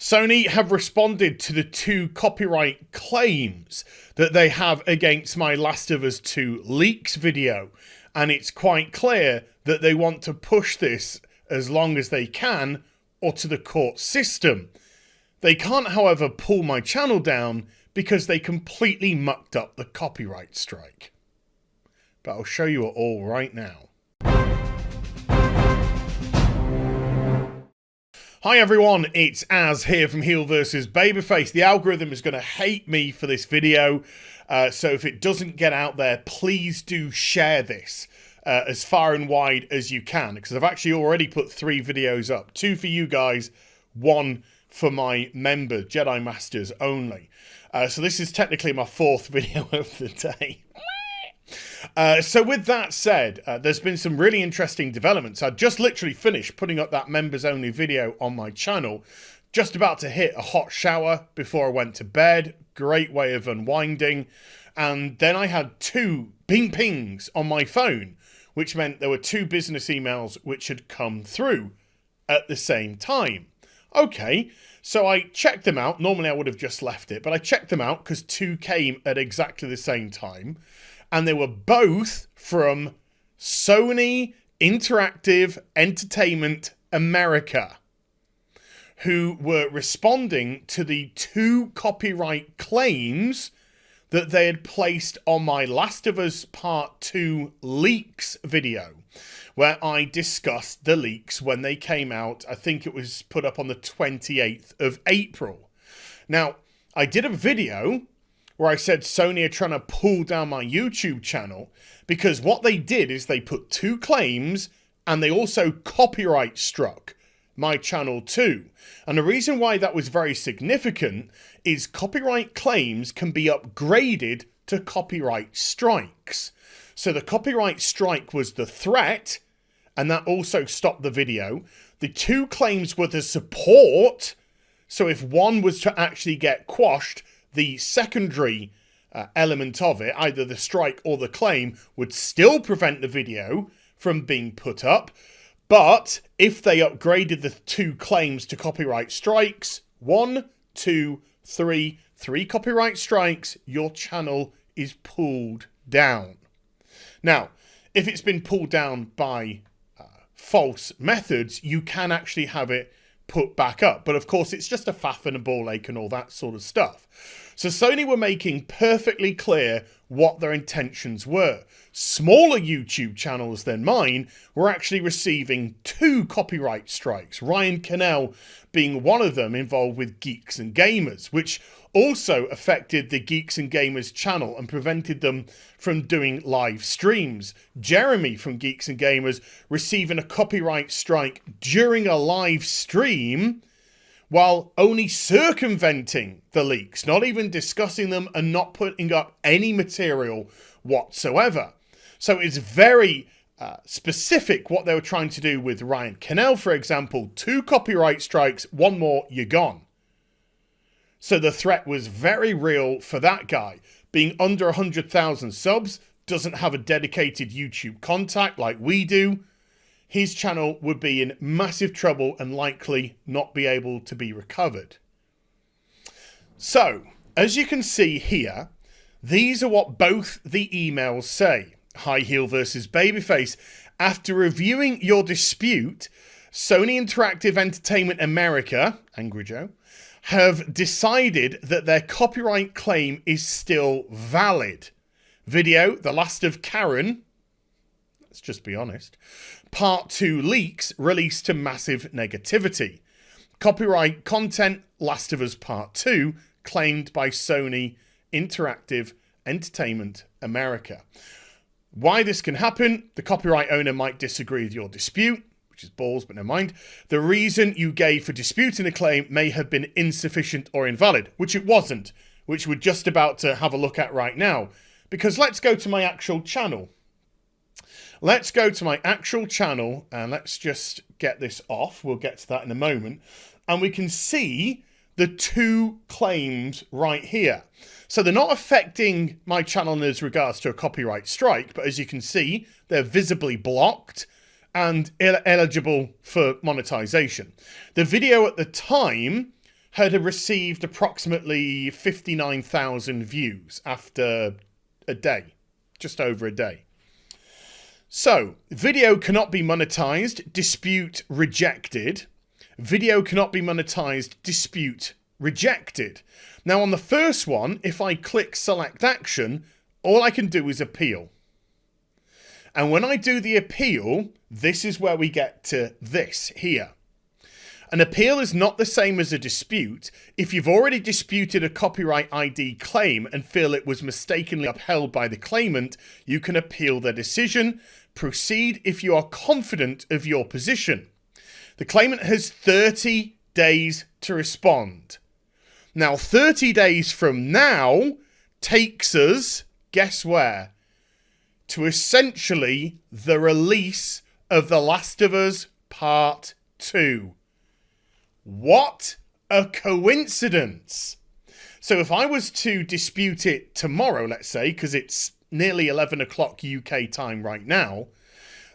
Sony have responded to the 2 copyright claims that they have against my Last of Us 2 leaks video, and it's quite clear that they want to push this as long as they can or to the court system. They can't, however, pull my channel down because they completely mucked up the copyright strike. But I'll show you it all right now. Hi everyone, it's Az here from HeelvsBabyface. The algorithm is going to hate me for this video, so if it doesn't get out there, please do share this as far and wide as you can, because I've actually already put 3 videos up. 2 for you guys, 1 for my members, Jedi Masters only. So this is technically my 4th video of the day. So with that said, there's been some really interesting developments. I just literally finished putting up that members only video on my channel. Just about to hit a hot shower before I went to bed. Great way of unwinding. And then I had 2 pings on my phone, which meant there were 2 business emails which had come through at the same time. Okay, so I checked them out. Normally I would have just left it, but I checked them out because 2 came at exactly the same time. And they were both from Sony Interactive Entertainment America, who were responding to the 2 copyright claims that they had placed on my Last of Us Part 2 leaks video, where I discussed the leaks when they came out. I think it was put up on the 28th of April. Now, I did a video where I said Sony are trying to pull down my YouTube channel because what they did is they put 2 claims and they also copyright struck my channel too. And the reason why that was very significant is copyright claims can be upgraded to copyright strikes. So the copyright strike was the threat, and that also stopped the video. The 2 claims were the support. So if one was to actually get quashed, the secondary element of it, either the strike or the claim, would still prevent the video from being put up. But if they upgraded the 2 claims to copyright strikes, 1, 2, 3 copyright strikes, your channel is pulled down. Now, if it's been pulled down by false methods, you can actually have it put back up. But of course, it's just a faff and a ball ache and all that sort of stuff. So Sony were making perfectly clear what their intentions were. Smaller YouTube channels than mine were actually receiving 2 copyright strikes, Ryan Cannell being one of them, involved with Geeks and Gamers, which also affected the Geeks and Gamers channel and prevented them from doing live streams. Jeremy from Geeks and Gamers receiving a copyright strike during a live stream while only circumventing the leaks, not even discussing them and not putting up any material whatsoever. So it's very specific what they were trying to do with Ryan Cannell, for example. 2 copyright strikes, 1 more, you're gone. So the threat was very real for that guy. Being under 100,000 subs, doesn't have a dedicated YouTube contact like we do. His channel would be in massive trouble and likely not be able to be recovered. So, as you can see here, these are what both the emails say. Hi HeelvsBabyface. After reviewing your dispute, Sony Interactive Entertainment America, Angry Joe, have decided that their copyright claim is still valid. Video, The Last of Karen, let's just be honest, Part 2 leaks released to massive negativity. Copyright content, Last of Us Part 2, claimed by Sony Interactive Entertainment America. Why this can happen, the copyright owner might disagree with your dispute, which is balls, but never mind. The reason you gave for disputing the claim may have been insufficient or invalid, which it wasn't, which we're just about to have a look at right now. Because let's go to my actual channel. Let's go to my actual channel and let's just get this off. We'll get to that in a moment. And we can see the 2 claims right here. So they're not affecting my channel as regards to a copyright strike, but as you can see, they're visibly blocked and eligible for monetization. The video at the time had received approximately 59,000 views after a day, just over a day. So, video cannot be monetized, dispute rejected. Video cannot be monetized, dispute rejected. Now on the first one, if I click select action, all I can do is appeal. And when I do the appeal, this is where we get to this here. An appeal is not the same as a dispute. If you've already disputed a copyright ID claim and feel it was mistakenly upheld by the claimant, you can appeal their decision. Proceed if you are confident of your position. The claimant has 30 days to respond. Now, 30 days from now takes us, guess where? To essentially the release of The Last of Us Part 2. What a coincidence. So if I was to dispute it tomorrow, let's say, because it's nearly 11 o'clock UK time right now,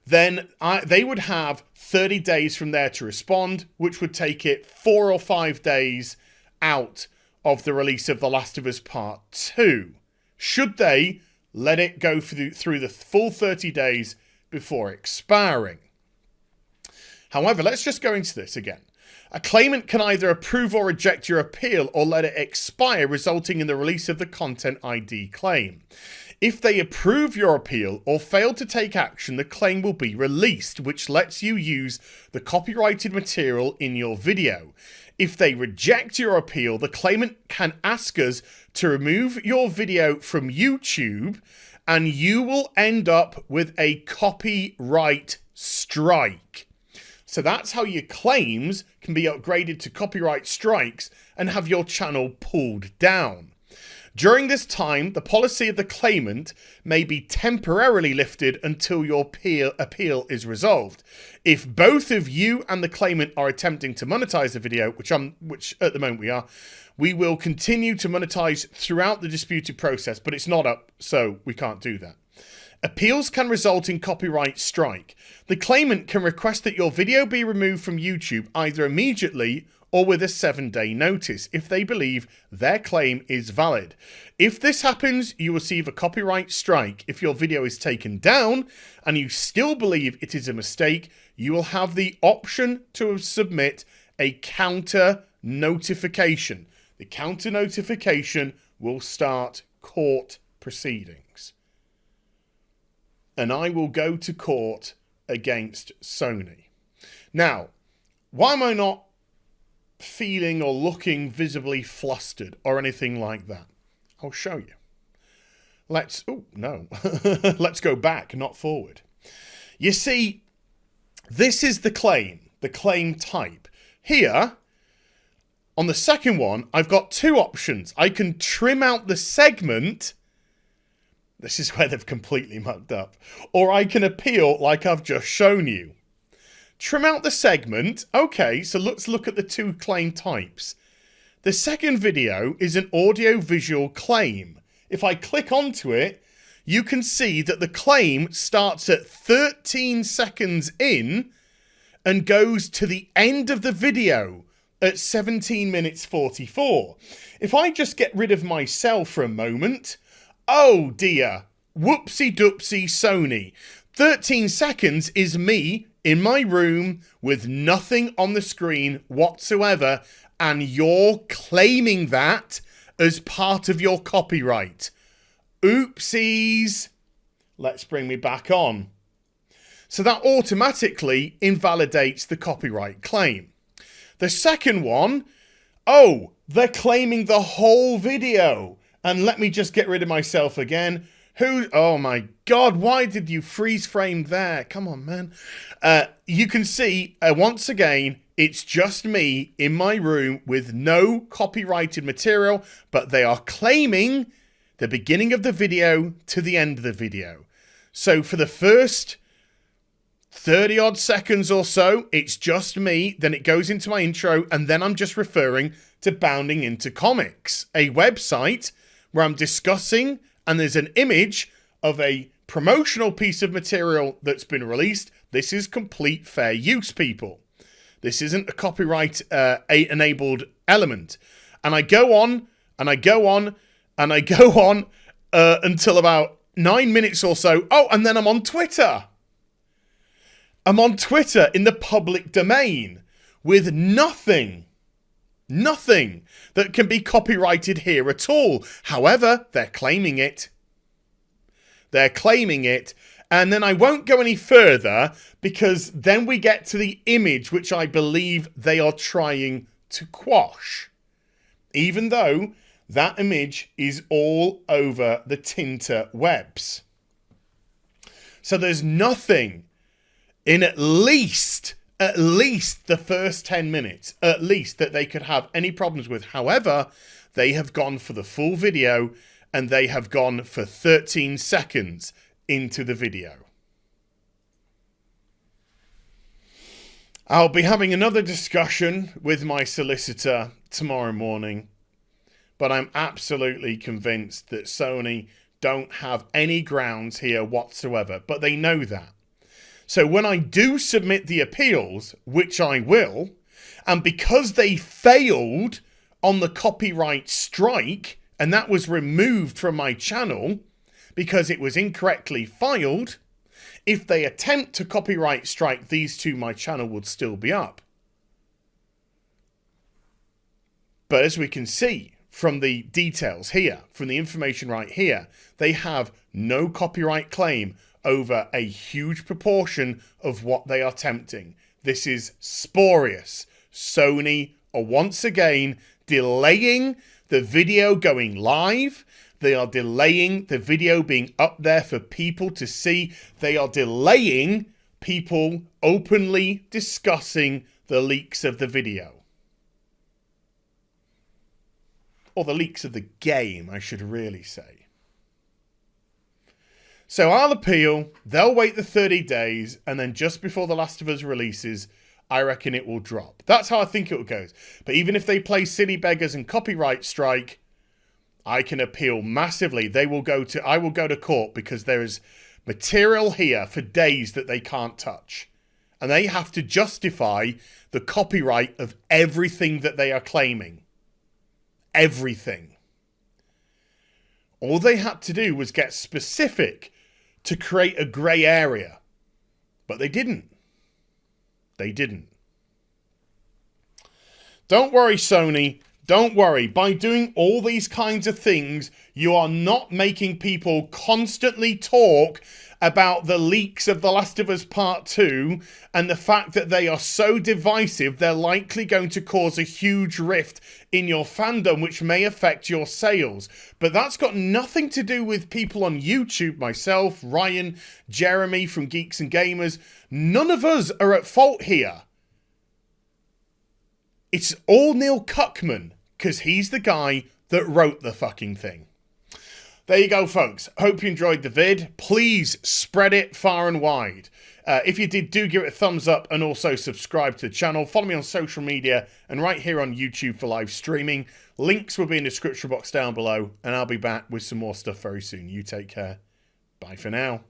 then they would have 30 days from there to respond, which would take it 4 or 5 days out of the release of The Last of Us Part 2. Should they let it go through the full 30 days before expiring. However, let's just go into this again. A claimant can either approve or reject your appeal or let it expire, resulting in the release of the content ID claim. If they approve your appeal or fail to take action, the claim will be released, which lets you use the copyrighted material in your video. If they reject your appeal, the claimant can ask us to remove your video from YouTube, and you will end up with a copyright strike. So that's how your claims can be upgraded to copyright strikes and have your channel pulled down. During this time, the policy of the claimant may be temporarily lifted until your appeal is resolved. If both of you and the claimant are attempting to monetize the video, which at the moment we are, we will continue to monetize throughout the disputed process, but it's not up, so we can't do that. Appeals can result in copyright strike. The claimant can request that your video be removed from YouTube either immediately or with a 7-day notice if they believe their claim is valid. If this happens, you receive a copyright strike. If your video is taken down and you still believe it is a mistake, you will have the option to submit a counter notification. The counter notification will start court proceedings. And I will go to court against Sony. Now, why am I not feeling or looking visibly flustered or anything like that? I'll show you. Let's go back, not forward. You see, this is the claim type. Here, on the second one, I've got two options. I can trim out the segment. This is where they've completely mucked up. Or I can appeal like I've just shown you. Trim out the segment. Okay, so let's look at the two claim types. The second video is an audio-visual claim. If I click onto it, you can see that the claim starts at 13 seconds in and goes to the end of the video at 17 minutes 44. If I just get rid of myself for a moment... Oh dear, whoopsie-doopsie Sony. 13 seconds is me in my room with nothing on the screen whatsoever, and you're claiming that as part of your copyright. Oopsies. Let's bring me back on. So that automatically invalidates the copyright claim. The second one, oh, they're claiming the whole video. And let me just get rid of myself again. Oh my God, why did you freeze frame there? Come on, man. You can see, once again, it's just me in my room with no copyrighted material, but they are claiming the beginning of the video to the end of the video. So for the first 30 odd seconds or so, it's just me. Then it goes into my intro, and then I'm just referring to Bounding Into Comics, a website where I'm discussing, and there's an image of a promotional piece of material that's been released. This is complete fair use, people. This isn't a copyright enabled element. And I go on, and I go on, and I go on until about 9 minutes or so. Oh, and then I'm on Twitter. I'm on Twitter in the public domain with nothing that can be copyrighted here at all. However, they're claiming it. They're claiming it. And then I won't go any further because then we get to the image which I believe they are trying to quash. Even though that image is all over the tinterwebs. So there's nothing in at least the first 10 minutes, at least, that they could have any problems with. However, they have gone for the full video and they have gone for 13 seconds into the video. I'll be having another discussion with my solicitor tomorrow morning, but I'm absolutely convinced that Sony don't have any grounds here whatsoever, but they know that. So when I do submit the appeals, which I will, and because they failed on the copyright strike, and that was removed from my channel because it was incorrectly filed, if they attempt to copyright strike these two, my channel would still be up. But as we can see from the details here, from the information right here, they have no copyright claim over a huge proportion of what they are attempting. This is spurious. Sony are once again delaying the video going live. They are delaying the video being up there for people to see. They are delaying people openly discussing the leaks of the video. Or the leaks of the game, I should really say. So I'll appeal, they'll wait the 30 days, and then just before The Last of Us releases, I reckon it will drop. That's how I think it goes. But even if they play Silly Beggars and copyright strike, I can appeal massively. I will go to court because there is material here for days that they can't touch. And they have to justify the copyright of everything that they are claiming. Everything. All they had to do was get specific to create a grey area. But they didn't. They didn't. Don't worry, Sony. Don't worry. By doing all these kinds of things, you are not making people constantly talk about the leaks of The Last of Us Part 2 and the fact that they are so divisive, they're likely going to cause a huge rift in your fandom, which may affect your sales. But that's got nothing to do with people on YouTube, myself, Ryan, Jeremy from Geeks and Gamers. None of us are at fault here. It's all Neil Cuckman, because he's the guy that wrote the fucking thing. There you go, folks. Hope you enjoyed the vid. Please spread it far and wide. If you did, do give it a thumbs up and also subscribe to the channel. Follow me on social media and right here on YouTube for live streaming. Links will be in the description box down below, and I'll be back with some more stuff very soon. You take care. Bye for now.